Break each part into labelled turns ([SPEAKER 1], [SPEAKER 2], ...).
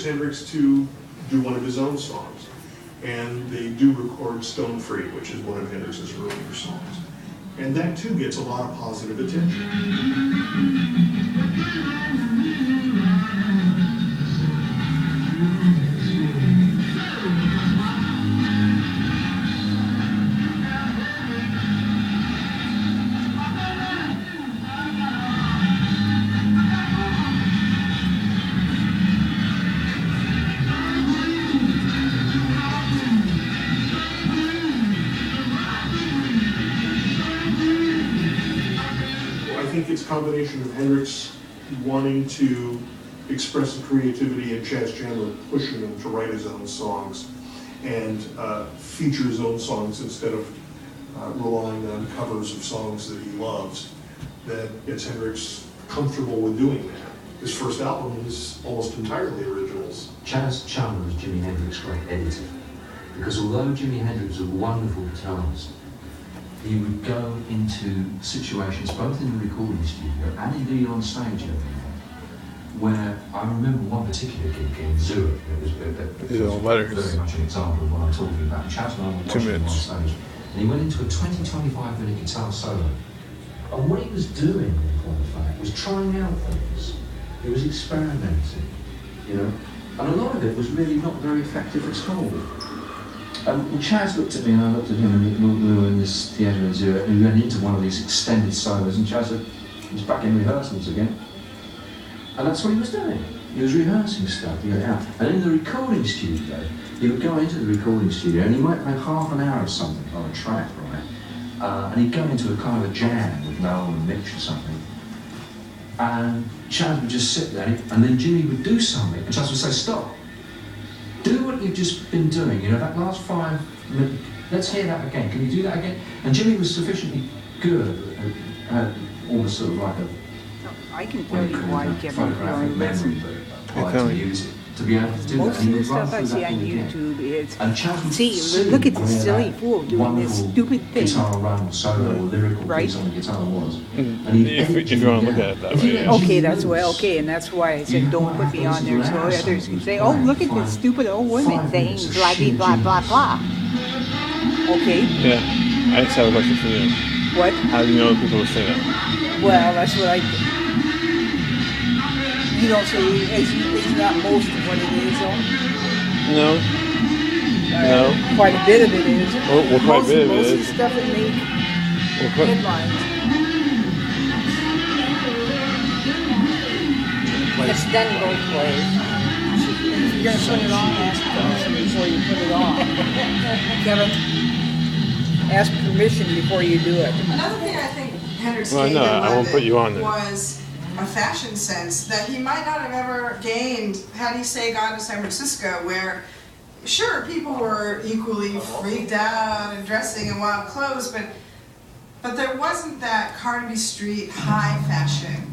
[SPEAKER 1] approaches Hendrix to do one of his own songs. And they do record Stone Free, which is one of Hendrix's earlier songs. And that too gets a lot of positive attention. I think it's a combination of Hendrix wanting to express the creativity and Chas Chandler pushing him to write his own songs and feature his own songs instead of relying on covers of songs that he loves, that gets Hendrix comfortable with doing that. His first album is almost entirely originals.
[SPEAKER 2] Chas Chandler was Jimi Hendrix's great editor, because although Jimi Hendrix was a wonderful guitarist, he would go into situations, both in the recording studio and indeed on stage every night, where I remember one particular gig in Zurich that was very much an example of what I'm talking about. Chas and I were watching him on stage, and he went into a 20-25 minute guitar solo. And what he was doing, in point of fact, was trying out things. He was experimenting, you know, and a lot of it was really not very effective at all. And Chas looked at me and I looked at him, and we were in this theatre in Zurich, and we went into one of these extended solos, and Chas was back in rehearsals again. And that's what he was doing. He was rehearsing stuff, And in the recording studio, he would go into the recording studio and he might play half an hour or something on a track, right? And he'd go into a kind of a jam with Noel and Mitch or something. And Chas would just sit there, and then Jimmy would do something, and Chas would say, "Stop. Do what you've just been doing, you know, that last 5 minutes, let's hear that again, can you do that again?" And Jimmy was sufficiently good, almost sort of like
[SPEAKER 3] I can tell you why Kevin
[SPEAKER 2] memory, to music, to be able to do
[SPEAKER 3] most
[SPEAKER 2] that.
[SPEAKER 3] of the stuff I see on YouTube is,
[SPEAKER 2] and Chas would
[SPEAKER 3] see, look at this silly fool doing this stupid thing.
[SPEAKER 2] Guitar run, solo, or lyrical piece on the guitar was.
[SPEAKER 4] And if you want to look at it that way, yeah.
[SPEAKER 3] Okay, that's why. Okay, and that's why I said don't put me on there so others can say, "Oh, look at this stupid old woman saying blah blah blah blah." Okay.
[SPEAKER 4] Yeah, I just have a question for you.
[SPEAKER 3] What?
[SPEAKER 4] How do you know people will say that?
[SPEAKER 3] Well, that's what I. You don't say it's not most of what it is, though.
[SPEAKER 4] No. No.
[SPEAKER 3] Quite a bit of it is.
[SPEAKER 4] Well, quite a bit of it is.
[SPEAKER 3] Most of the stuff that make headlines. It's done both ways. If you're going to put it on, ask permission before you put it on. Kevin, ask permission before you do it.
[SPEAKER 5] Another thing I think Hendrix
[SPEAKER 4] Well, no, I won't put you on there.
[SPEAKER 5] Was a fashion sense that he might not have ever gained had he, say, gone to San Francisco, where, sure, people were equally freaked out and dressing in wild clothes, but there wasn't that Carnaby Street high fashion.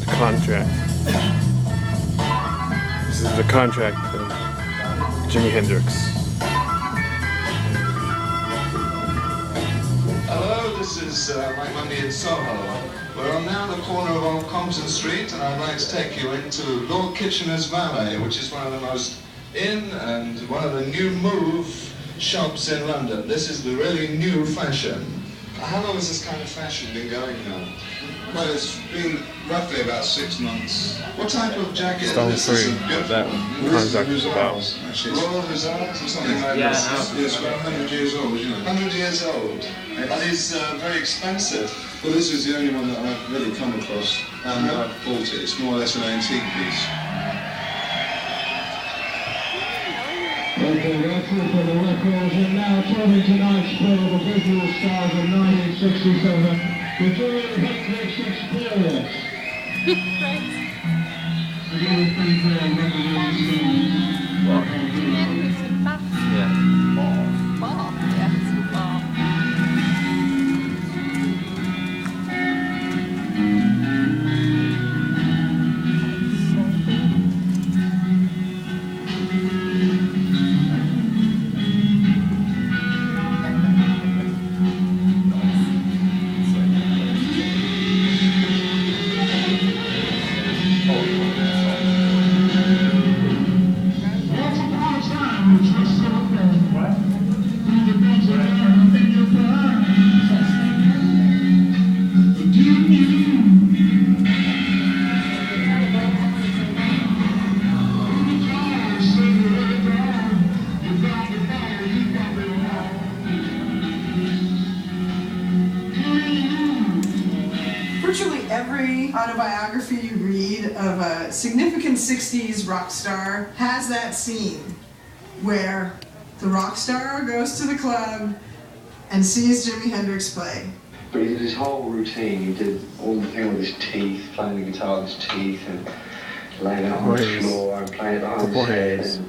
[SPEAKER 4] The contract. This is the contract of Jimi Hendrix.
[SPEAKER 6] Hello, this is Mike Mundy in Soho. We're on now the corner of Old Compton Street, and I'd like to take you into Lord Kitchener's Valet, which is one of the most in and one of the new move shops in London. This is the really new fashion. How long has this kind of fashion been going now?
[SPEAKER 7] Well, it's been roughly about 6 months.
[SPEAKER 6] What type of jacket
[SPEAKER 4] Stone
[SPEAKER 6] is this?
[SPEAKER 4] Free, what that contract is about.
[SPEAKER 7] Actually,
[SPEAKER 6] Royal Hussars or something like
[SPEAKER 7] yeah,
[SPEAKER 6] this?
[SPEAKER 7] it's about 100 years old, you know.
[SPEAKER 6] 100 years old. And it's very expensive.
[SPEAKER 7] Well, this is the only one that I've really come across, and I've bought it. It's more or less an antique piece.
[SPEAKER 8] Okay, that's it for the records, and now turning tonight's play of the visual stars of 1967, the Jimi Hendrix Experience.
[SPEAKER 5] every autobiography you read of a significant 60s rock star has that scene where the rock star goes to the club and sees Jimi Hendrix play.
[SPEAKER 9] But he did his whole routine. He did all the thing with his teeth, playing the guitar with his teeth, and laying it on the floor and playing it behind his head,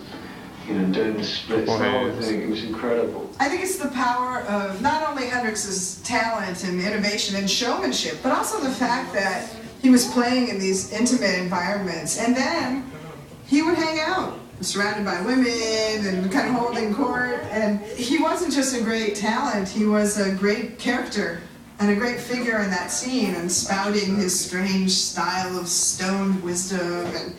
[SPEAKER 9] and doing the splits, the whole thing. It was incredible.
[SPEAKER 5] I think it's the power of not only Hendrix's talent and innovation and showmanship, but also the fact that he was playing in these intimate environments, and then he would hang out surrounded by women and kind of holding court. And he wasn't just a great talent, he was a great character and a great figure in that scene, and spouting his strange style of stoned wisdom and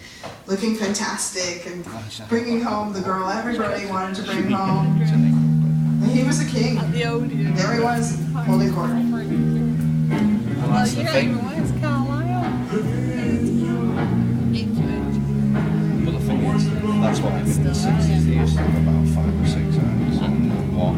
[SPEAKER 5] looking fantastic and bringing home the girl everybody wanted to bring home. He was a king. There he was, holding court.
[SPEAKER 3] Well, that's the thing.
[SPEAKER 7] But the thing is, that's what happened in the 60s. They used to have about 5 or 6 acts and one.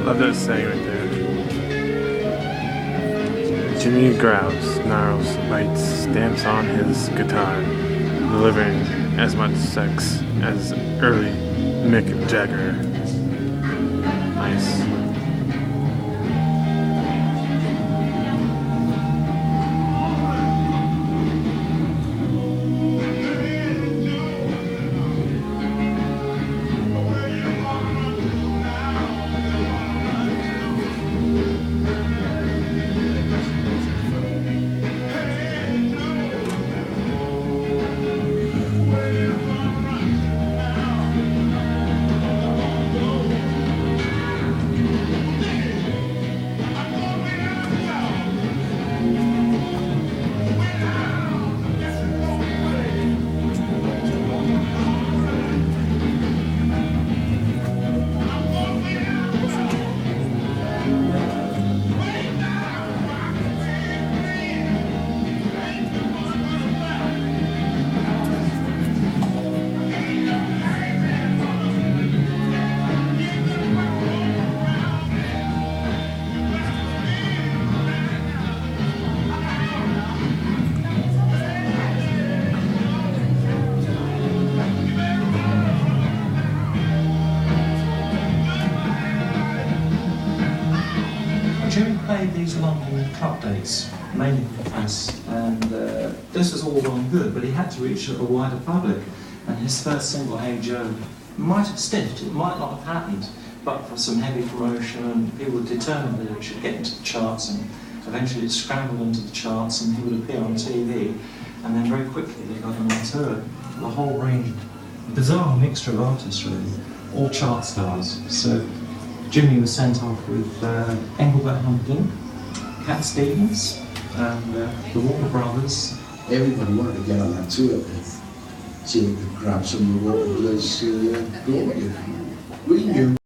[SPEAKER 4] Love that saying right there. Jimmy growls, snarls, bites, stamps on his guitar, delivering as much sex as early Mick Jagger. Nice.
[SPEAKER 10] Jimmy played these London club dates, mainly for the press, and this was all well and good, but he had to reach a wider public, and his first single, Hey Joe, might have stiffed, it might not have happened, but for some heavy promotion, and people were determined that it should get into the charts, and eventually it scrambled into the charts, and he would appear on TV, and then very quickly they got him on tour. The whole range, bizarre mixture of artists really, all chart stars. So Jimmy was sent off with Engelbert Humperdinck, Cat Stevens, and the Warner Brothers.
[SPEAKER 11] Everybody wanted to get on that tour. see if we could grab some of what Liz brought you. We knew